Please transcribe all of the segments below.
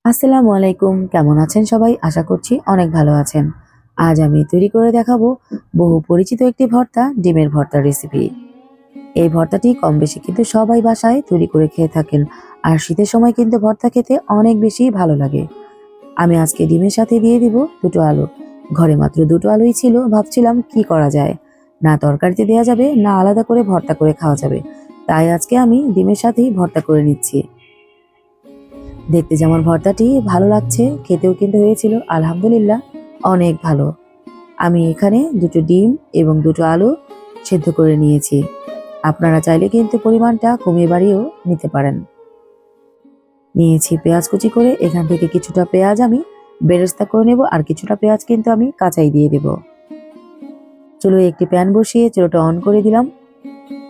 আসসালামু আলাইকুম। কেমন আছেন সবাই? আশা করছি অনেক ভালো আছেন। আজ আমি তৈরি করে দেখাবো বহু পরিচিত একটি ভর্তা, ডিমের ভর্তার রেসিপি। এই ভর্তাটি কম বেশি কিন্তু সবাই বাসায় তৈরি করে খেয়ে থাকেন। আর শীতের সময় কিন্তু ভর্তা খেতে অনেক বেশি ভালো লাগে। আমি আজকে ডিমের সাথে দিয়ে দিব দুটো আলু। ঘরে মাত্র দুটো আলুই ছিল, ভাবছিলাম কি করা যায়। না তরকারিতে দেওয়া যাবে, না আলাদা করে ভর্তা করে খাওয়া যাবে। তাই আজকে আমি ডিমের সাথেই ভর্তা করে নিচ্ছি। দেখতে যেমন ভর্তাটি ভালো লাগছে, খেতেও কিন্তু হয়েছিল আলহামদুলিল্লাহ অনেক ভালো। আমি এখানে দুটো ডিম এবং দুটো আলু সেদ্ধ করে নিয়েছি। আপনারা চাইলে কিন্তু পরিমাণটা কমিয়ে বাড়িয়েও নিতে পারেন। নিয়েছি পেঁয়াজ কুচি করে, এখান থেকে কিছুটা পেঁয়াজ আমি বেরেস্তা করে নেব আর কিছুটা পেঁয়াজ কিন্তু আমি কাঁচাই দিয়ে দেব। চুলোয় একটি প্যান বসিয়ে চুলোটা অন করে দিলাম।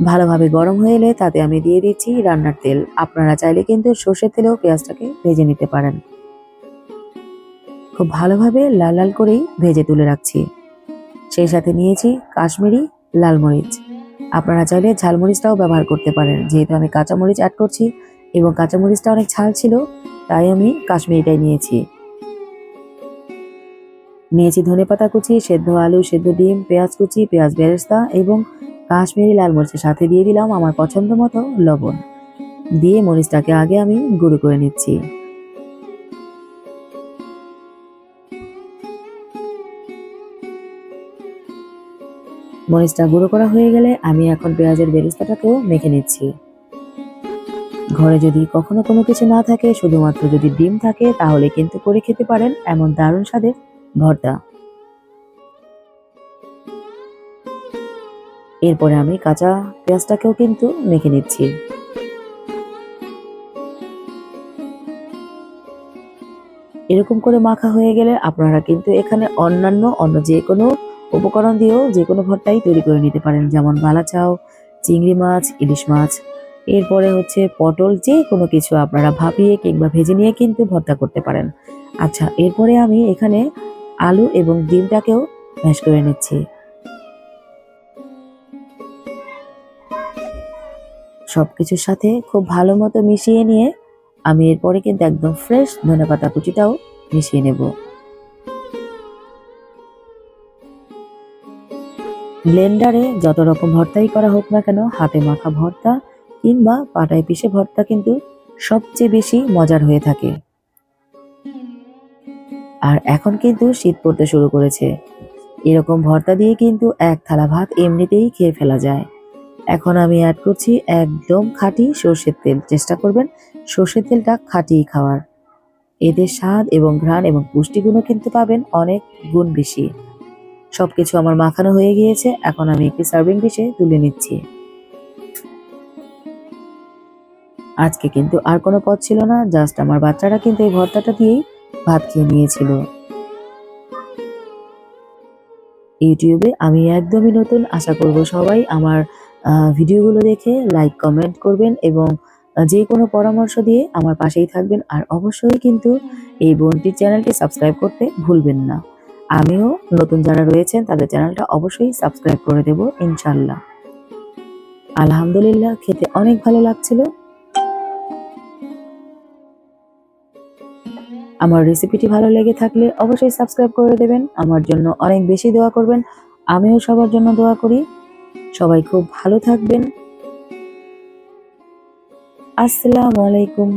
ভালোভাবে গরম হয়ে এলে তাতে আমি দিয়ে দিচ্ছি রান্নার তেল। আপনারা চাইলে কিন্তু সর্ষের তেলেও পেঁয়াজটাকে ভেজে নিতে পারেন। খুব ভালোভাবে লাল লাল করেই ভেজে তুলে রাখছি। সেই সাথে নিয়েছি কাশ্মীরি লাল মরিচ। আপনারা চাইলে ঝালমরিচটাও ব্যবহার করতে পারেন। যেহেতু আমি কাঁচামরিচ অ্যাড করছি এবং কাঁচামরিচটা অনেক ঝাল ছিল, তাই আমি কাশ্মীরিটাই নিয়েছি। নিয়েছি ধনেপাতা কুচি, সেদ্ধ আলু, সেদ্ধ ডিম, পেঁয়াজ কুচি, পেঁয়াজ বেরেস্তা এবং কাশ্মীরি লাল মরিচের সাথে দিয়ে দিলাম আমার পছন্দ মতো লবণ। দিয়ে মরিচটাকে আগে আমি গুঁড়ো করে নিচ্ছি। মরিচটা গুঁড়ো করা হয়ে গেলে আমি এখন পেঁয়াজের বেরেস্তাটাকেও মেখে নিচ্ছি। ঘরে যদি কখনো কোনো কিছু না থাকে, শুধুমাত্র যদি ডিম থাকে, তাহলে কিন্তু করে খেতে পারেন এমন দারুণ স্বাদের ভর্তা। এরপরে আমি কাঁচা পেঁয়াজটাকেও কিন্তু মেখে নিচ্ছি। এরকম করে মাখা হয়ে গেলে আপনারা কিন্তু এখানে অন্য যে কোনো উপকরণ দিয়েও যে কোনো ভর্তাই তৈরি করে নিতে পারেন, যেমন বালা চাউ, চিংড়ি মাছ, ইলিশ মাছ, এরপরে হচ্ছে পটল, যে কোনো কিছু আপনারা ভাপিয়ে কিংবা ভেজে নিয়ে কিন্তু ভর্তা করতে পারেন। আচ্ছা, এরপরে আমি এখানে আলু এবং ডিমটাকেও ম্যাশ করে নিচ্ছি। সবকিছুর সাথে খুব ভালো মতো মিশিয়ে নিয়ে আমি এরপরে কিন্তু একদম ফ্রেশ ধনেপাতা কুচিটাও মিশিয়ে নেব। ব্লেন্ডারে যত রকম ভর্তাই করা হোক না কেন, হাতে মাখা ভর্তা কিংবা পাটায় পিষে ভর্তা কিন্তু সবচেয়ে বেশি মজার হয়ে থাকে। আর এখন কিন্তু শীত পড়তে শুরু করেছে, এরকম ভর্তা দিয়ে কিন্তু এক থালা ভাত এমনিতেই খেয়ে ফেলা যায়। এখন আমি অ্যাড করছি একদম খাঁটি সর্ষের তেল। চেষ্টা করবেন সর্ষের তেলটা খাঁটি খাওয়ার। এতে স্বাদ এবং ঘ্রাণ এবং পুষ্টিগুণও কিন্তু পাবেন অনেক গুণ বেশি। সবকিছু আমার মাখানো হয়ে গিয়েছে, এখন আমি একটি সার্ভিং ডিশে তুলে নিচ্ছি। আজকে কিন্তু আর কোনো পদ ছিল না, জাস্ট আমার বাচ্চারা কিন্তু এই ভর্তাটা দিয়েই ভাত খেয়ে নিয়েছিল। ইউটিউবে আমি একদমই নতুন, আশা করব সবাই আমার ভিডিওগুলো দেখে লাইক কমেন্ট করবেন এবং যে কোনো পরামর্শ দিয়ে আমার পাশেই থাকবেন। আর অবশ্যই কিন্তু এই বোনটির চ্যানেলটি সাবস্ক্রাইব করতে ভুলবেন না। আমিও নতুন যারা রয়েছেন তাদের চ্যানেলটা অবশ্যই সাবস্ক্রাইব করে দেব ইনশাল্লাহ। আলহামদুলিল্লাহ, খেতে অনেক ভালো লাগছিল। আমার রেসিপিটি ভালো লেগে থাকলে অবশ্যই সাবস্ক্রাইব করে দেবেন, আমার জন্য অনেক বেশি দোয়া করবেন। আমিও সবার জন্য দোয়া করি। সবাই খুব ভালো থাকবেন। আসসালামু আলাইকুম।